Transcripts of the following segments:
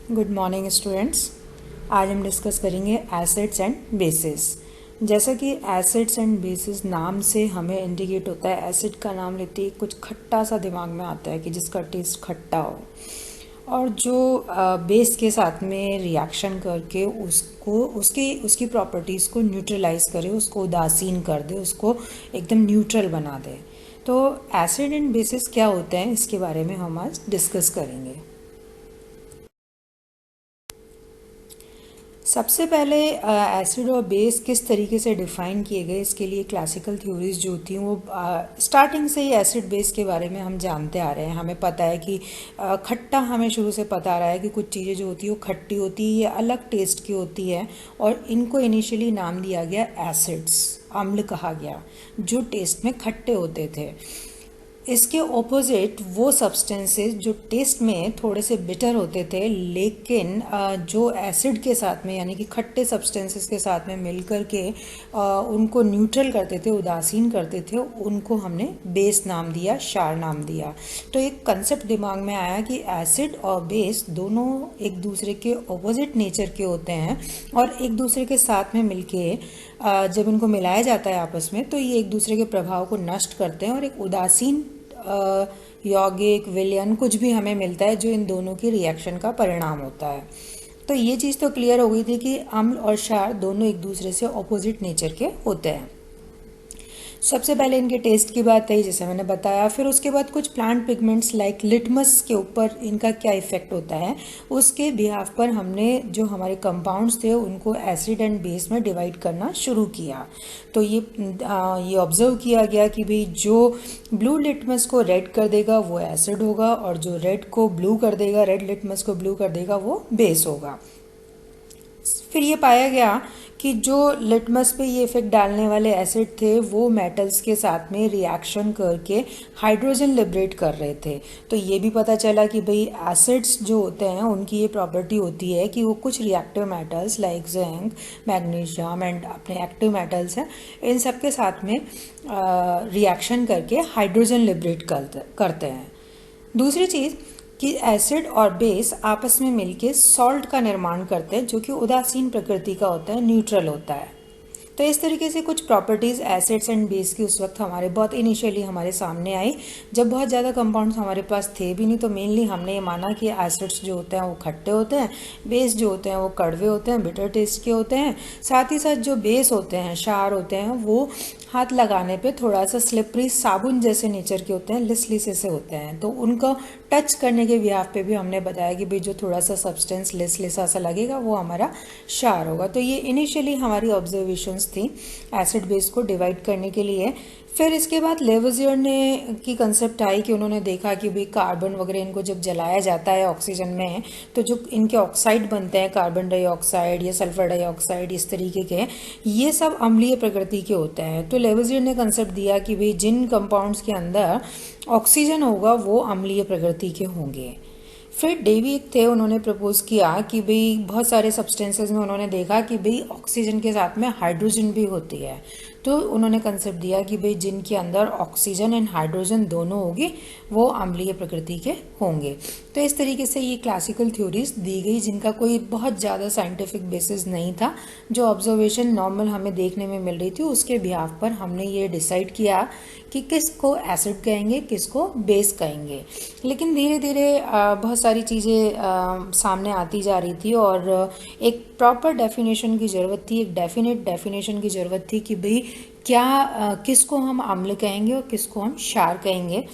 Good morning students. आज हम discuss करेंगे एसिड्स एंड बेसिस। जैसा कि एसिड्स एंड बेसिस नाम से हमें इंडिकेट होता है, एसिड का नाम लेते ही कुछ खट्टा सा दिमाग में आता है कि जिसका टेस्ट खट्टा हो, और जो बेस के साथ में रिएक्शन करके उसको उसकी प्रॉपर्टीज़ को न्यूट्रलाइज करे, उसको उदासीन कर दे, उसको एकदम न्यूट्रल बना दे। तो एसिड एंड बेसिस क्या होते हैं, इसके बारे में हम आज डिस्कस करेंगे। सबसे पहले एसिड और बेस किस तरीके से डिफ़ाइन किए गए, इसके लिए क्लासिकल थ्योरीज जो होती हैं वो स्टार्टिंग से ही एसिड बेस के बारे में हम जानते आ रहे हैं। हमें पता है कि खट्टा हमें शुरू से पता आ रहा है कि कुछ चीज़ें जो होती है वो खट्टी होती है, ये अलग टेस्ट की होती है, और इनको इनिशियली नाम दिया गया एसिड्स, अम्ल कहा गया, जो टेस्ट में खट्टे होते थे। इसके ऑपोजिट वो सब्सटेंसेस जो टेस्ट में थोड़े से बिटर होते थे, लेकिन जो एसिड के साथ में यानी कि खट्टे सब्सटेंसेस के साथ में मिलकर के उनको न्यूट्रल करते थे, उदासीन करते थे, उनको हमने बेस नाम दिया, क्षार नाम दिया। तो एक कंसेप्ट दिमाग में आया कि एसिड और बेस दोनों एक दूसरे के ऑपोजिट नेचर के होते हैं, और एक दूसरे के साथ में मिलके जब इनको मिलाया जाता है आपस में, तो ये एक दूसरे के प्रभाव को नष्ट करते हैं और एक उदासीन यौगिक विलयन कुछ भी हमें मिलता है जो इन दोनों की रिएक्शन का परिणाम होता है। तो ये चीज़ तो क्लियर हो गई थी कि अम्ल और क्षार दोनों एक दूसरे से ऑपोजिट नेचर के होते हैं। सबसे पहले इनके टेस्ट की बात है, जैसे मैंने बताया। फिर उसके बाद कुछ प्लांट पिगमेंट्स लाइक लिटमस के ऊपर इनका क्या इफेक्ट होता है, उसके बिहाफ पर हमने जो हमारे कंपाउंड्स थे उनको एसिड एंड बेस में डिवाइड करना शुरू किया। तो ये ऑब्जर्व किया गया कि भाई जो ब्लू लिटमस को रेड कर देगा वो एसिड होगा, और जो रेड को ब्लू कर देगा, रेड लिटमस को ब्लू कर देगा, वो बेस होगा। फिर ये पाया गया कि जो लिटमस पे ये इफेक्ट डालने वाले एसिड थे वो मेटल्स के साथ में रिएक्शन करके हाइड्रोजन लिबरेट कर रहे थे। तो ये भी पता चला कि भाई एसिड्स जो होते हैं उनकी ये प्रॉपर्टी होती है कि वो कुछ reactive metals like zinc, magnesium and अपने एक्टिव मेटल्स हैं, इन सब के साथ में रिएक्शन करके हाइड्रोजन लिबरेट करते हैं। दूसरी चीज़ कि एसिड और बेस आपस में मिलके सॉल्ट का निर्माण करते हैं, जो कि उदासीन प्रकृति का होता है, न्यूट्रल होता है। तो इस तरीके से कुछ प्रॉपर्टीज़ एसिड्स एंड बेस की उस वक्त हमारे बहुत इनिशियली हमारे सामने आई, जब बहुत ज़्यादा कंपाउंड्स हमारे पास थे भी नहीं। तो मेनली हमने ये माना कि एसिड्स जो होते हैं वो खट्टे होते हैं, बेस जो होते हैं वो कड़वे होते हैं, बिटर टेस्ट के होते हैं। साथ ही साथ जो बेस होते हैं, क्षार होते हैं, वो हाथ लगाने पे थोड़ा सा स्लिपरी साबुन जैसे नेचर के होते हैं, लिसलिसे से होते हैं। तो उनको टच करने के बिहाफ पे भी हमने बताया कि भाई जो थोड़ा सा सब्सटेंस लिसलिसा सा लगेगा वो हमारा क्षार होगा। तो ये इनिशियली हमारी ऑब्जर्वेशंस थी एसिड बेस को डिवाइड करने के लिए। फिर इसके बाद लेवोजियर ने की कंसेप्ट आई कि उन्होंने देखा कि भाई कार्बन वगैरह इनको जब जलाया जाता है ऑक्सीजन में, तो जो इनके ऑक्साइड बनते हैं, कार्बन डाइऑक्साइड या सल्फर डाइऑक्साइड, इस तरीके के, ये सब अम्लीय प्रकृति के होते हैं। तो लेवोजियर ने कंसेप्ट दिया कि भाई जिन कंपाउंड्स के अंदर ऑक्सीजन होगा वो अम्लीय प्रकृति के होंगे। फिर डेवी एक थे, उन्होंने प्रपोज किया कि भाई बहुत सारे सब्सटेंसेस में उन्होंने देखा कि भाई ऑक्सीजन के साथ में हाइड्रोजन भी होती है। तो उन्होंने कंसेप्ट दिया कि भाई जिनके अंदर ऑक्सीजन एंड हाइड्रोजन दोनों होगी वो अम्लीय प्रकृति के होंगे। तो इस तरीके से ये क्लासिकल थ्योरीज दी गई, जिनका कोई बहुत ज़्यादा साइंटिफिक बेसिस नहीं था। जो ऑब्जर्वेशन नॉर्मल हमें देखने में मिल रही थी उसके बिहाफ पर हमने ये डिसाइड किया कि किसको एसिड कहेंगे, किसको बेस कहेंगे। लेकिन धीरे धीरे बहुत सारी चीज़ें सामने आती जा रही थी, और एक प्रॉपर डेफिनेशन की ज़रूरत थी, एक डेफिनेट डेफिनेशन की ज़रूरत थी कि भाई क्या किसको हम अम्ल कहेंगे और किसको हम क्षार कहेंगे।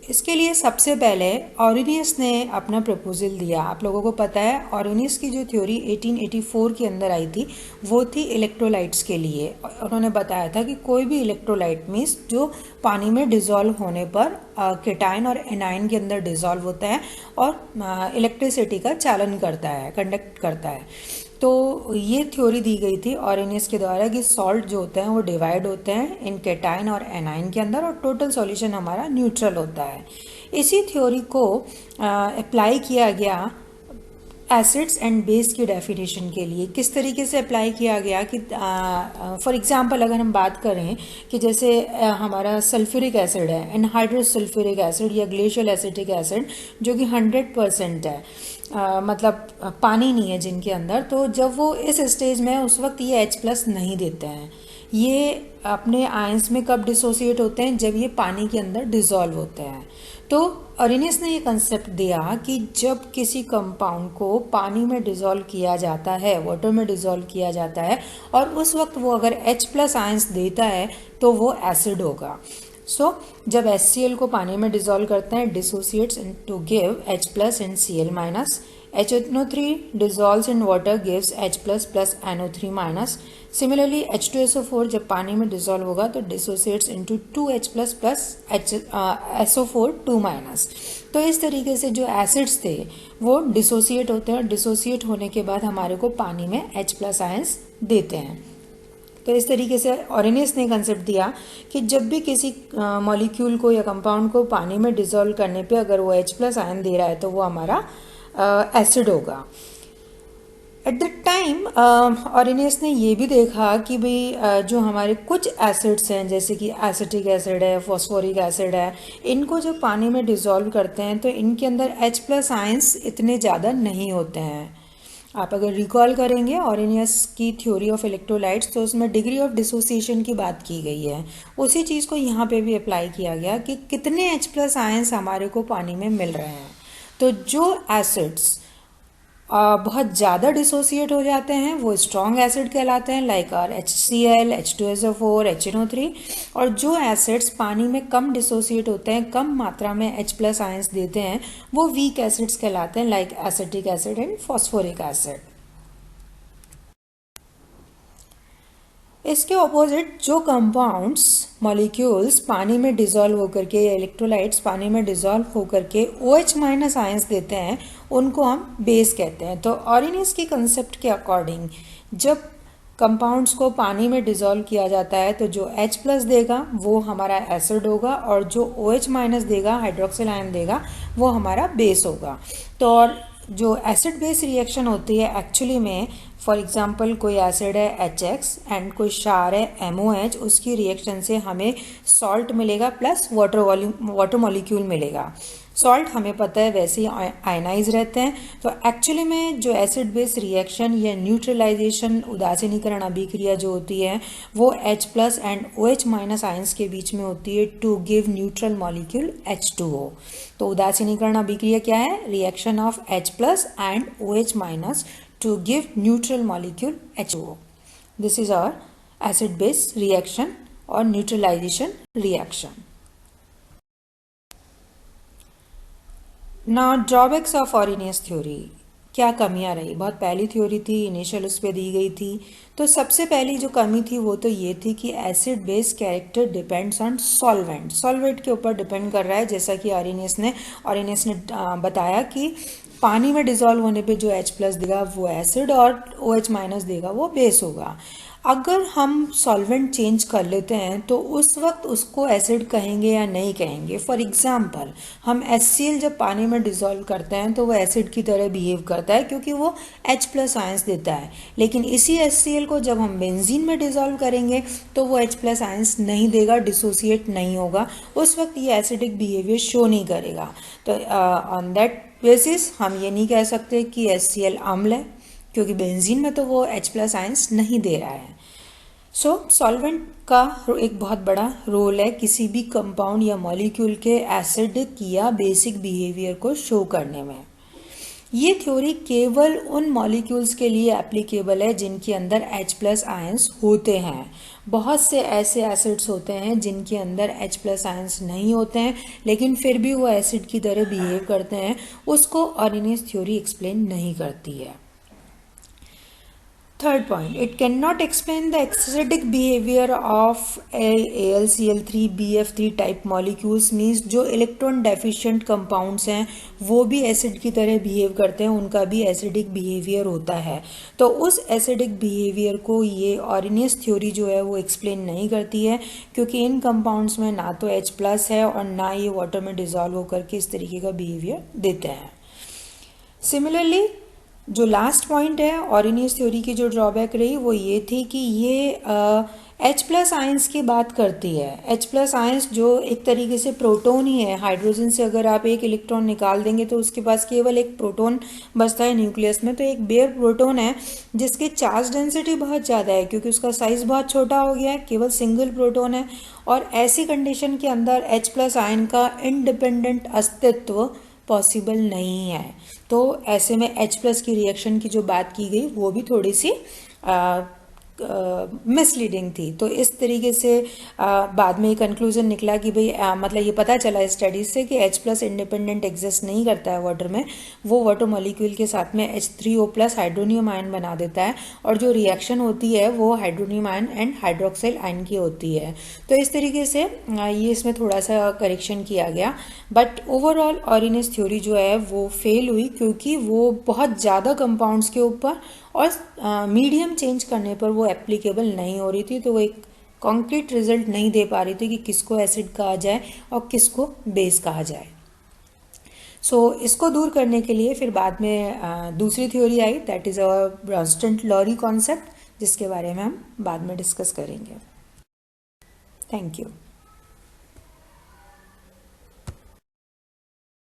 इसके लिए सबसे पहले ऑरिनियस ने अपना प्रपोजल दिया। आप लोगों को पता है ऑरिनियस की जो थ्योरी 1884 के अंदर आई थी वो थी इलेक्ट्रोलाइट्स के लिए। उन्होंने बताया था कि कोई भी इलेक्ट्रोलाइट मीन्स जो पानी में डिज़ोल्व होने पर केटाइन और एनाइन के अंदर डिज़ोल्व होता है और इलेक्ट्रिसिटी का चालन करता है, कंडक्ट करता है। तो ये थ्योरी दी गई थी ऑरिनियस के द्वारा कि सॉल्ट जो होते हैं वो डिवाइड होते हैं इन केटाइन और एनाइन के अंदर, और टोटल सॉल्यूशन हमारा न्यूट्रल होता है। इसी थ्योरी को अप्लाई किया गया एसिड्स एंड बेस की डेफिनेशन के लिए किस तरीके से अप्लाई किया गया कि फॉर एग्जांपल अगर हम बात करें कि जैसे हमारा सल्फ्यूरिक एसिड है, एनहाइड्रस सल्फ्यूरिक एसिड या ग्लेशियल एसिटिक एसिड जो कि 100% है, मतलब पानी नहीं है जिनके अंदर, तो जब वो इस स्टेज में है उस वक्त ये H+ नहीं देते हैं। ये अपने आयंस में कब डिसोसिएट होते हैं? जब ये पानी के अंदर डिसॉल्व होते हैं। तो अरेनियस ने ये कंसेप्ट दिया कि जब किसी कंपाउंड को पानी में डिसॉल्व किया जाता है, वाटर में डिसॉल्व किया जाता है, और उस वक्त वो अगर H+ आयंस देता है तो वो एसिड होगा। जब HCl को पानी में डिसॉल्व करते हैं, dissociates to give H+ and Cl-, HNO3 dissolves in water gives H+ plus NO3-. Similarly H2SO4 जब पानी में डिसॉल्व होगा तो dissociates into 2H+ plus SO4 2-. तो इस तरीके से जो एसिड्स थे वो डिसोसिएट होते हैं, और डिसोसिएट होने के बाद हमारे को पानी में H+ आयंस देते हैं। तो इस तरीके से ऑरेनियस ने कंसेप्ट दिया कि जब भी किसी मॉलिक्यूल को या कंपाउंड को पानी में डिसॉल्व करने पे अगर वो H+ आयन दे रहा है तो वो हमारा एसिड होगा। एट द टाइम ऑरेनियस ने ये भी देखा कि भाई जो हमारे कुछ एसिड्स हैं जैसे कि एसिटिक एसिड है, फॉस्फोरिक एसिड है, इनको जब पानी में डिसॉल्व करते हैं तो इनके अंदर H+ आयंस इतने ज़्यादा नहीं होते हैं। आप अगर रिकॉल करेंगे ऑरेनियस की थ्योरी ऑफ इलेक्ट्रोलाइट्स तो उसमें डिग्री ऑफ डिसोसिएशन की बात की गई है। उसी चीज़ को यहाँ पे भी अप्लाई किया गया कि कितने H+ आयंस हमारे को पानी में मिल रहे हैं। तो जो एसिड्स बहुत ज़्यादा डिसोसिएट हो जाते हैं वो स्ट्रॉन्ग एसिड कहलाते हैं, like are HCl, H2SO4, HNO3। और जो एसिड्स पानी में कम डिसोसिएट होते हैं, कम मात्रा में H+ आयंस देते हैं, वो वीक एसिड्स कहलाते हैं, like acetic acid and phosphoric acid. इसके ऑपोजिट जो कंपाउंड्स मॉलिक्यूल्स पानी में डिसॉल्व होकर के या इलेक्ट्रोलाइट्स पानी में डिसॉल्व होकर के OH- आयंस देते हैं उनको हम बेस कहते हैं। तो ऑरेनियस की कंसेप्ट के अकॉर्डिंग जब कंपाउंड्स को पानी में डिसॉल्व किया जाता है तो जो H+ देगा वो हमारा एसिड होगा, और जो OH- देगा, हाइड्रोक्सिल आयन देगा, वो हमारा बेस होगा। तो और जो एसिड बेस रिएक्शन होती है एक्चुअली में, फॉर एग्जांपल कोई एसिड है HX एंड कोई क्षार है MOH, उसकी रिएक्शन से हमें सॉल्ट मिलेगा प्लस वाटर मॉलिक्यूल मिलेगा। सॉल्ट हमें पता है वैसे ही आयनाइज रहते हैं। तो एक्चुअली में जो एसिड बेस रिएक्शन या न्यूट्रलाइजेशन, उदासीनीकरण अभिक्रिया जो होती है वो H+ एंड OH- आयंस के बीच में होती है to give neutral molecule H2O। तो उदासीनीकरण अभिक्रिया क्या है? Reaction of H+ and OH- to give neutral molecule H2O. This is our acid base reaction or neutralization reaction. Now drawbacks of Arrhenius theory. क्या कमियां रही? बहुत पहली थ्योरी थी, इनिशियल उस पर दी गई थी। तो सबसे पहली जो कमी थी वो तो ये थी कि acid base character depends on solvent के ऊपर डिपेंड कर रहा है। जैसा कि ऑरेनियस ने बताया कि पानी में डिसॉल्व होने पे जो H+ देगा वो एसिड और OH- देगा वो बेस होगा। अगर हम सॉल्वेंट चेंज कर लेते हैं तो उस वक्त उसको एसिड कहेंगे या नहीं कहेंगे। फॉर एग्जांपल हम HCl जब पानी में डिसॉल्व करते हैं तो वो एसिड की तरह बिहेव करता है क्योंकि वो H+ आयंस देता है, लेकिन इसी HCl को जब हम बेंजीन में डिसॉल्व करेंगे तो वो H+ आयंस नहीं देगा, डिसोसिएट नहीं होगा, उस वक्त ये एसिडिक बिहेवियर शो नहीं करेगा। तो ऑन दैट बेसिस हम ये नहीं कह सकते कि HCl अम्ल है क्योंकि बेंजीन में तो वो H+ आयंस नहीं दे रहा है। सॉल्वेंट का एक बहुत बड़ा रोल है किसी भी कंपाउंड या मॉलिक्यूल के एसिडिक या बेसिक बिहेवियर को शो करने में। ये थ्योरी केवल उन मॉलिक्यूल्स के लिए एप्लीकेबल है जिनके अंदर H+ आयंस होते हैं। बहुत से ऐसे एसिड्स होते हैं जिनके अंदर H+ आयंस नहीं होते हैं लेकिन फिर भी वो एसिड की तरह बिहेव करते हैं, उसको ऑरेनियस थ्योरी एक्सप्लेन नहीं करती है। Third point, it cannot explain the acidic behavior of AlCl3 BF3 type molecules, means जो इलेक्ट्रॉन डेफिशिएंट कंपाउंड्स हैं वो भी एसिड की तरह बिहेव करते हैं, उनका भी एसिडिक बिहेवियर होता है। तो उस एसिडिक बिहेवियर को ये ऑरेनियस थ्योरी जो है वो एक्सप्लेन नहीं करती है क्योंकि इन कंपाउंड्स में ना तो H+ है और ना ये वाटर में डिसॉल्व होकर के इस तरीके का बिहेवियर देते हैं। सिमिलरली जो लास्ट पॉइंट है ऑरिनियस थ्योरी की जो ड्रॉबैक रही वो ये थी कि ये H प्लस आयंस की बात करती है। H प्लस आयंस जो एक तरीके से प्रोटॉन ही है, हाइड्रोजन से अगर आप एक इलेक्ट्रॉन निकाल देंगे तो उसके पास केवल एक प्रोटॉन बचता है न्यूक्लियस में। तो एक बेयर प्रोटॉन है जिसकी चार्ज डेंसिटी बहुत ज़्यादा है क्योंकि उसका साइज़ बहुत छोटा हो गया है, केवल सिंगल प्रोटॉन है। और ऐसी कंडीशन के अंदर H प्लस आयन का इंडिपेंडेंट अस्तित्व पॉसिबल नहीं है। तो ऐसे में H प्लस की रिएक्शन की जो बात की गई वो भी थोड़ी सी मिसलीडिंग थी। तो इस तरीके से बाद में ये कंक्लूजन निकला कि भाई मतलब ये पता चला इस स्टडीज से कि H प्लस इंडिपेंडेंट एग्जिस्ट नहीं करता है वाटर में, वो वाटर मॉलिक्यूल के साथ में H3O प्लस हाइड्रोनियम आयन बना देता है और जो रिएक्शन होती है वो hydronium ion and hydroxyl ion की होती है। तो इस तरीके से ये इसमें थोड़ा सा करेक्शन किया गया। बट ओवरऑल ऑरिनियस थ्योरी जो है वो फेल हुई क्योंकि वो बहुत ज़्यादा कंपाउंड्स के ऊपर और मीडियम चेंज करने पर वो एप्लीकेबल नहीं हो रही थी। तो वो एक कॉन्क्रीट रिजल्ट नहीं दे पा रही थी कि किसको एसिड कहा जाए और किसको बेस कहा जाए। इसको दूर करने के लिए फिर बाद में दूसरी थ्योरी आई, that is a Bronsted Lowry concept, जिसके बारे में हम बाद में डिस्कस करेंगे। Thank you.